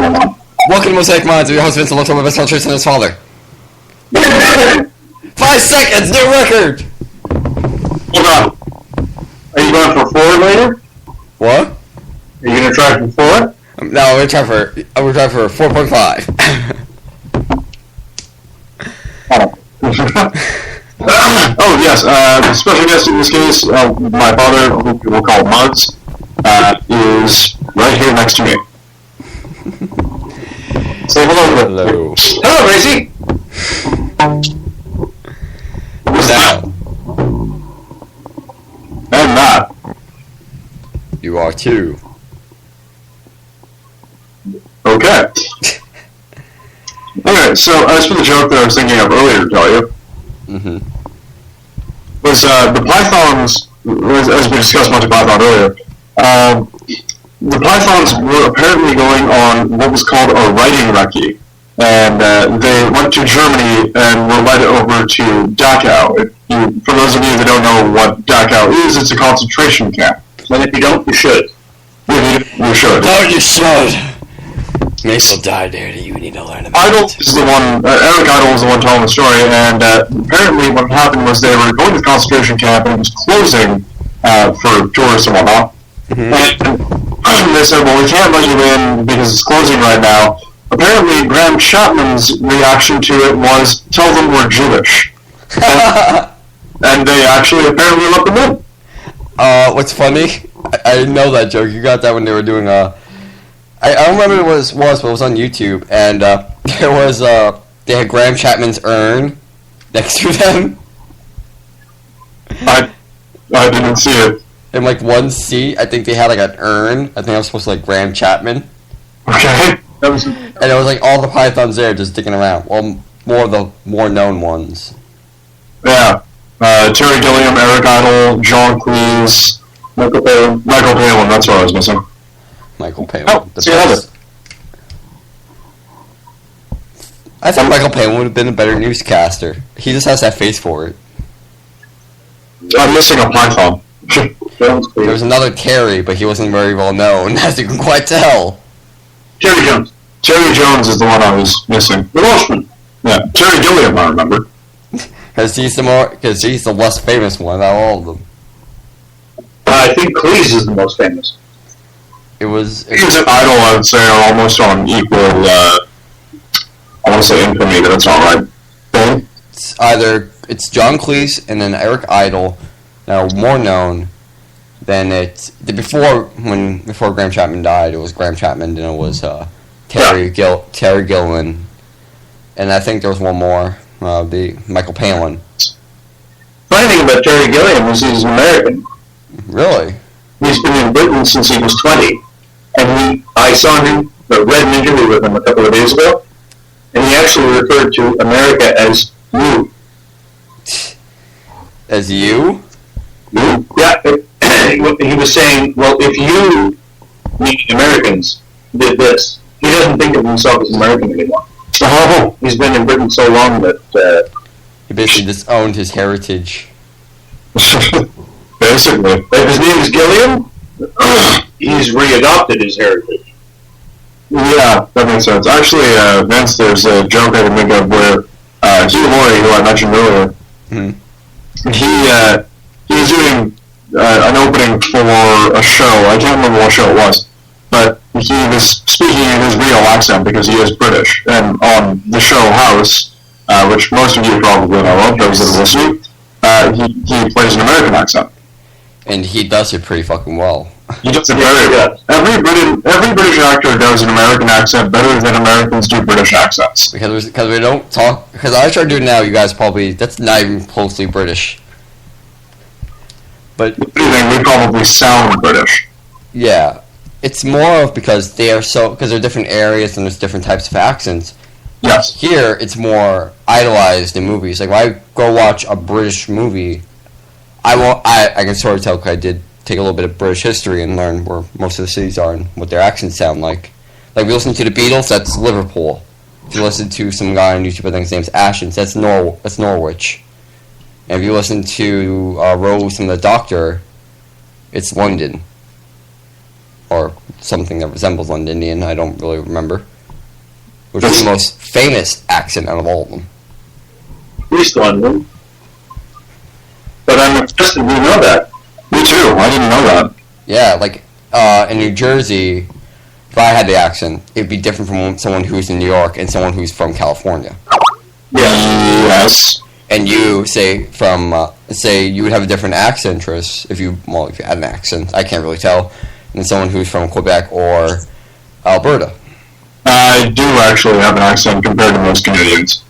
Welcome to Mosaic Minds. Your host Vincent looks over best friend Tristan and his father. 5 seconds, new record. Hold on. Are you going for 4 later? What? Are you gonna try for 4? No, we're trying for 4.5. Oh yes, special guest in this case, my father, who we'll call Mugs, is right here next to me. Say hello. Hello. Hello, Gracie. Who's that? I'm not. You are too. Okay. Alright, so as for the joke that I was thinking of earlier to tell you, was the Pythons, as we discussed much about that earlier, the Pythons were apparently going on what was called a writing recce, and they went to Germany and were led over to Dachau. For those of you that don't know what Dachau is, it's a concentration camp. And if you don't, you should. You should. No, you should. Maybe you'll die there. You need to learn about Idle is the one, Eric Idle was the one telling the story, and apparently what happened was they were going to the concentration camp and it was closing for tourists and whatnot. And they said, well, we can't let you in because it's closing right now. Apparently, Graham Chapman's reaction to it was, tell them we're Jewish. And they actually apparently let them in. What's funny? I didn't know that joke. You got that when they were doing I don't remember what it was, but it was on YouTube, and there was they had Graham Chapman's urn next to them. I didn't see it. In like one seat, I think they had like an urn. I think I was supposed to like Graham Chapman. Okay. And it was like all the Pythons there just sticking around. Well, more of the more known ones. Yeah. Terry Gilliam, Eric Idle, John Cleese, Michael Palin, that's what I was missing. Michael Palin. Oh, the see you later. best. I think Michael Palin would have been a better newscaster. He just has that face for it. I'm missing a Python. There was another Terry, but he wasn't very well known, as you can quite tell. Terry Jones. Terry Jones is the one I was missing. The Welshman. Yeah, Terry Gilliam, I remember. Because he's the less famous one out of all of them. I think Cleese is the most famous. He's an Idol, I would say, are almost on equal, I want to say infamy, but that's not right. It's John Cleese and then Eric Idle, now more known than before Graham Chapman died. It was Graham Chapman, then it was Terry Gilliam, and I think there was one more, the Michael Palin. Funny thing about Terry Gilliam is he's American. Really? He's been in Britain since he was 20, and I saw him, read an interview with him a couple of days ago, and he actually referred to America as you. As you? You? Yeah. He was saying, well, if you, meaning Americans, did this, he doesn't think of himself as American anymore. Oh, he's been in Britain so long that he basically disowned his heritage. Basically. If his name is Gilliam, he's readopted his heritage. Yeah, that makes sense. Actually, Vince, there's a joke I can think of where Hugh Laurie, who I mentioned earlier, he's doing an opening for a show. I can't remember what show it was, but he was speaking in his real accent because he is British. And on the show House, which most of you probably know of, those that are listening, he plays an American accent. And he does it pretty fucking well. He does it very good. Every British actor does an American accent better than Americans do British accents. Because we don't talk. Because I try to do it now, you guys probably, that's not even closely British. But if anything, we probably sound British. Yeah, it's more of because they're different areas and there's different types of accents. Yes. Here, it's more idolized in movies. Like when I go watch a British movie, I can sort of tell because I did take a little bit of British history and learn where most of the cities are and what their accents sound like. Like if you listen to the Beatles, that's Liverpool. If you listen to some guy on YouTube, I think his name's Ashens, that's Norwich. And if you listen to Rose and the Doctor, it's London. Or something that resembles Londonian, I don't really remember. which is the most famous accent out of all of them. At least one of them. But I'm impressed that you know that. Me too. I didn't know that. Yeah, like in New Jersey, if I had the accent, it'd be different from someone who's in New York and someone who's from California. Yeah. Yes. And you say you would have a different accent, Tris, if you had an accent. I can't really tell. Than someone who's from Quebec or Alberta. I do actually have an accent compared to most Canadians.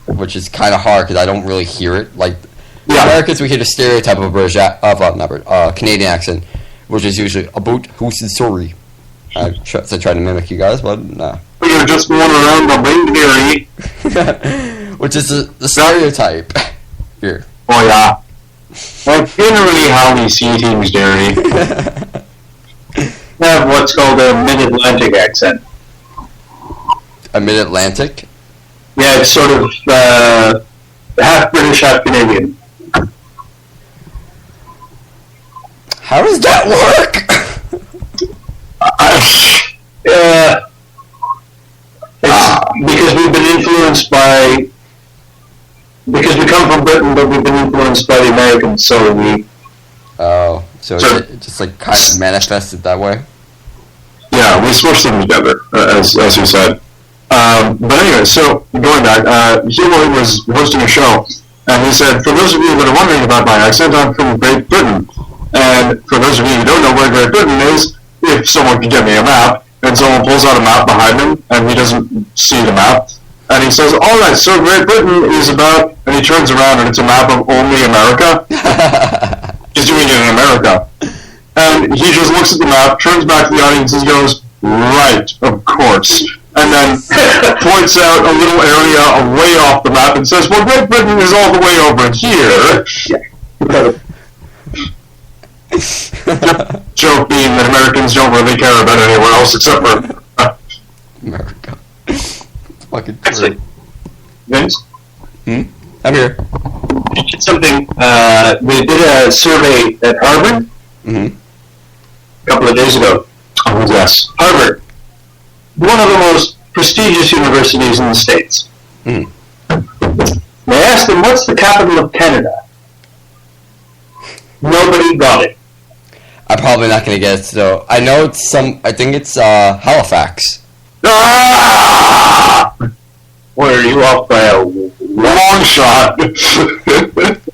Which is kind of hard because I don't really hear it. Like Yeah. Americans, we hear the stereotype of a British Canadian accent, which is usually about who's sorry. I try to mimic you guys, but nah. You're just going around the ring, Which is the stereotype here. Oh yeah. That's generally how we see things, Jerry. I have what's called a mid-Atlantic accent. A mid-Atlantic? Yeah, it's sort of half British, half Canadian. How does that work? Because we've been influenced by... Because we come from Britain, but we've been influenced by the Americans, so we... Oh, so Sure. it just like kind of manifested that way? Yeah, we switched them together, as you said. But anyway, so going back, Hugh Lloyd was hosting a show, and he said, "For those of you that are wondering about my accent, I'm from Great Britain. And for those of you who don't know where Great Britain is, if someone could get me a map," and someone pulls out a map behind him, and he doesn't see the map, and he says, "All right, so Great Britain is about," and he turns around, and it's a map of only America. He's doing it in America. And he just looks at the map, turns back to the audience, and goes, "Right, of course." And then points out a little area way off the map and says, "Well, Great Britain is all the way over here." Joke being that Americans don't really care about anywhere else except for America. Fucking Actually, true. Vince, I'm here. you did something, they did a survey at Harvard Mm-hmm. a couple of days ago. Oh, yes. Harvard, one of the most prestigious universities in the States. Mhm. They asked them, what's the capital of Canada? Nobody got it. I'm probably not gonna get it, so I know it's I think it's Halifax. Ah! Where are you off by a Long shot.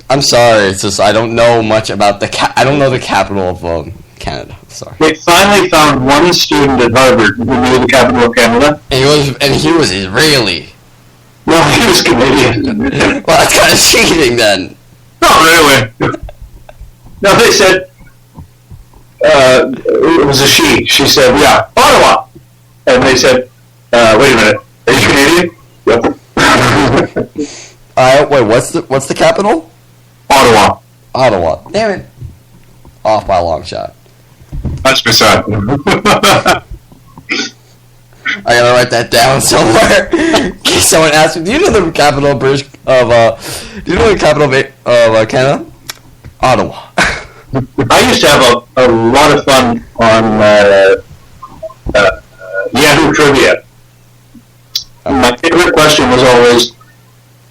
I'm sorry, it's just I don't know much about I don't know the capital of Canada. Sorry. They finally found one student at Harvard who knew the capital of Canada. And he was Israeli. No, he was Canadian. Well, that's kind of cheating then. Not really. No, they said, it was a she. She said, yeah, Ottawa. And they said, wait a minute, are you Canadian? Yep. Wait, what's the capital? Ottawa. Ottawa. Damn it. Off by a long shot. That's me sad. I gotta write that down somewhere. In case someone asks me, do you know the capital of Canada? Ottawa. I used to have a lot of fun on Yahoo Trivia. My favorite question was always,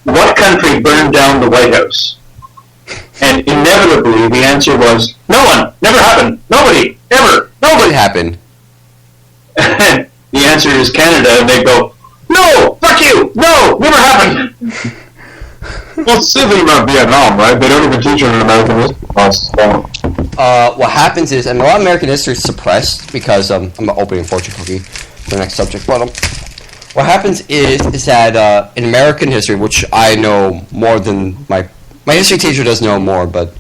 what country burned down the White House? And inevitably the answer was, no one, never happened, nobody, ever, What nobody. happened? And the answer is Canada, and they go, no, fuck you, no, never happened. Well, it's the same thing about Vietnam, right? They don't even teach it in American history classes. What happens is, and a lot of American history is suppressed because I'm opening fortune cookie for the next subject. But what happens is that in American history, which I know more than my history teacher does know more, but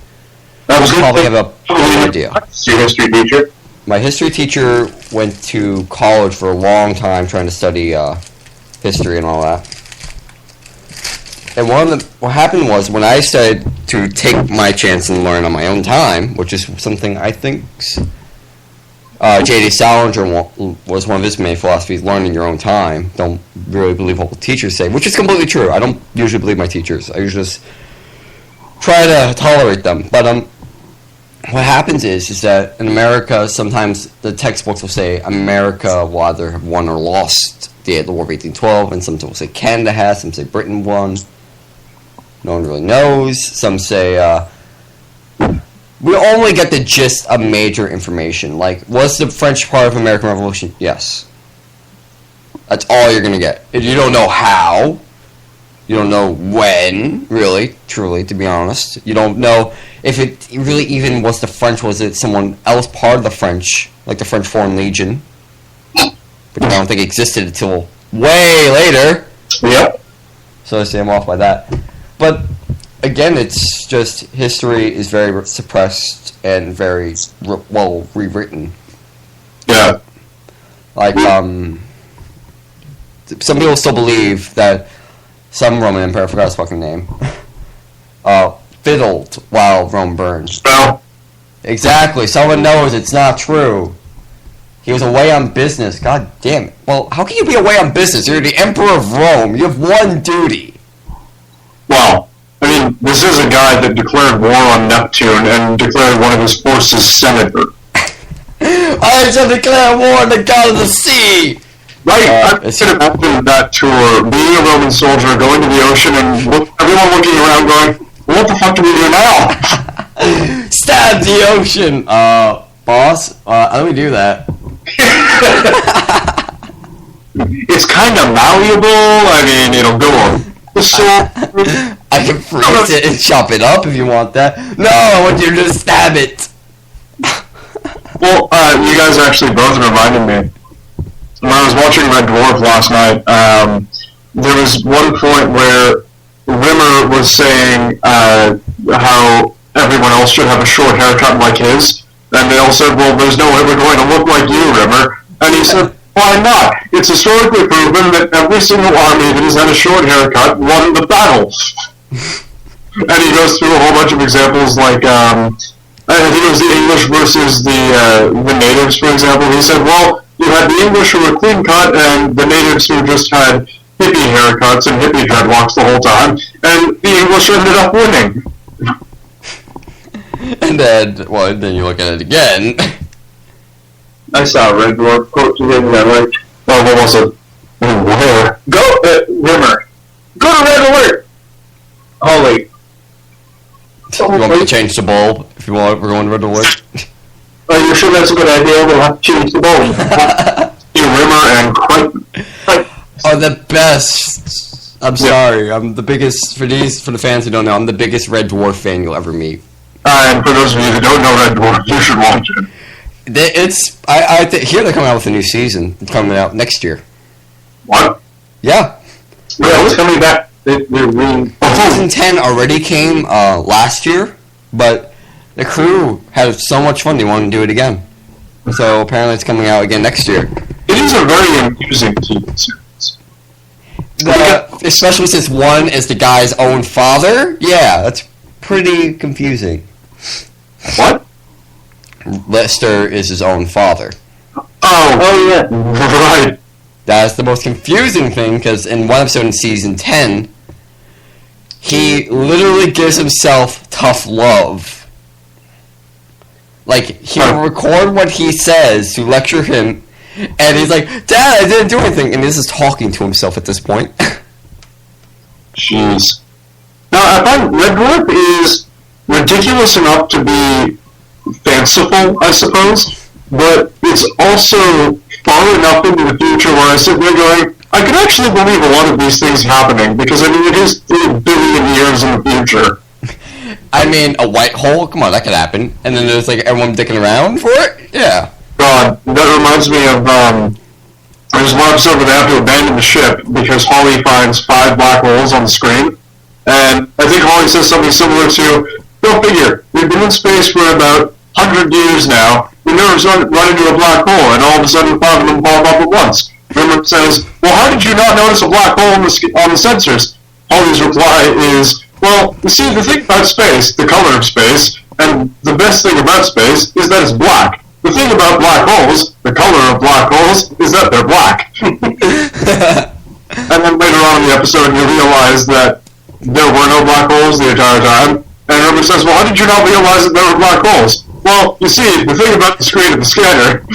That was probably have a better idea. Your history teacher. My history teacher went to college for a long time trying to study history and all that. And what happened was when I started to take my chance and learn on my own time, which is something I think J.D. Salinger was one of his main philosophies: learn in your own time. Don't really believe what the teachers say, which is completely true. I don't usually believe my teachers. I usually just try to tolerate them. But what happens is that in America, sometimes the textbooks will say America will either have won or lost the War of 1812, and some will say Canada has, some say Britain won. No one really knows. Some say we only get the gist of major information. Like, was the French part of American Revolution? Yes. That's all you're gonna get. You don't know how. You don't know when, really, truly, to be honest. You don't know if it really even was the French. Was it someone else part of the French, like the French Foreign Legion? But I don't think it existed until way later. Yep. So I say I'm off by that. But again, it's just history is very suppressed and very well rewritten. Yeah. Like some people still believe that some Roman emperor, I forgot his fucking name, fiddled while Rome burned. No. Exactly. Someone knows it's not true. He was away on business. God damn it. Well, how can you be away on business? You're the emperor of Rome. You have one duty. Well, I mean, this is a guy that declared war on Neptune and declared one of his forces senator. I shall declare war on the god of the sea. Right, I could imagine that tour, being a Roman soldier, going to the ocean, and everyone looking around going, what the fuck do we do now? Stab the ocean! Boss, let me do that. It's kind of malleable, I mean, it'll go on the sword. I can freeze it and chop it up if you want that. No, I want you to just stab it. Well, you guys actually both reminded me. When I was watching Red Dwarf last night, there was one point where Rimmer was saying how everyone else should have a short haircut like his, and they all said, well, there's no way we're going to look like you, Rimmer. And he said, why not? It's historically proven that every single army that has had a short haircut won the battle. And he goes through a whole bunch of examples like, I think it was the English versus the natives, for example. He said, well, you had the English who were clean cut and the natives who just had hippie haircuts and hippie dreadlocks the whole time, and the English ended up winning. And then you look at it again. I saw a Red Dwarf quote today that I liked. Oh, what was it? Where? Go, Rimmer. Go to Red Alert. Holy. You want me to change the bulb if you want? We're going to Red Alert. Are you sure that's a good idea? We'll have to change the bulb. Rimmer and Crichton are the best. I'm sorry. I'm the biggest for the fans who don't know. I'm the biggest Red Dwarf fan you'll ever meet. And for those of you who don't know Red Dwarf, you should watch it. Here they're coming out with a new season. It's coming out next year. What? Yeah. Yeah, it's coming back. Season 10 already came last year, but the crew had so much fun they wanted to do it again. So apparently it's coming out again next year. It is a very amusing TV series. Especially since one is the guy's own father. Yeah, that's pretty confusing. What? Lester is his own father. Oh yeah. Right. That's the most confusing thing, because in one episode in season 10, he literally gives himself tough love. Like, he will record what he says to lecture him, and he's like, Dad, I didn't do anything, and he's just talking to himself at this point. Jeez. Now, I find Red Dwarf is ridiculous enough to be fanciful, I suppose, but it's also far enough into the future where I sit there going, I could actually believe a lot of these things happening, because I mean, it is 3 billion years in the future. I mean, a white hole? Come on, that could happen. And then there's like everyone dicking around for it? Yeah. God, that reminds me of, there's one episode where they have to abandon the ship because Holly finds 5 black holes on the screen. And I think Holly says something similar to, go figure, we've been in space for about 100 years now, we never run into a black hole, and all of a sudden 5 of them pop up at once. Rimmer says, well, how did you not notice a black hole on the sensors? Holly's reply is, well, you see, the thing about space, the color of space, and the best thing about space is that it's black. The thing about black holes, the color of black holes, is that they're black. And then later on in the episode, you realize that there were no black holes the entire time. And Rimmer says, well, how did you not realize that there were black holes? Well, you see, the thing about the screen of the scanner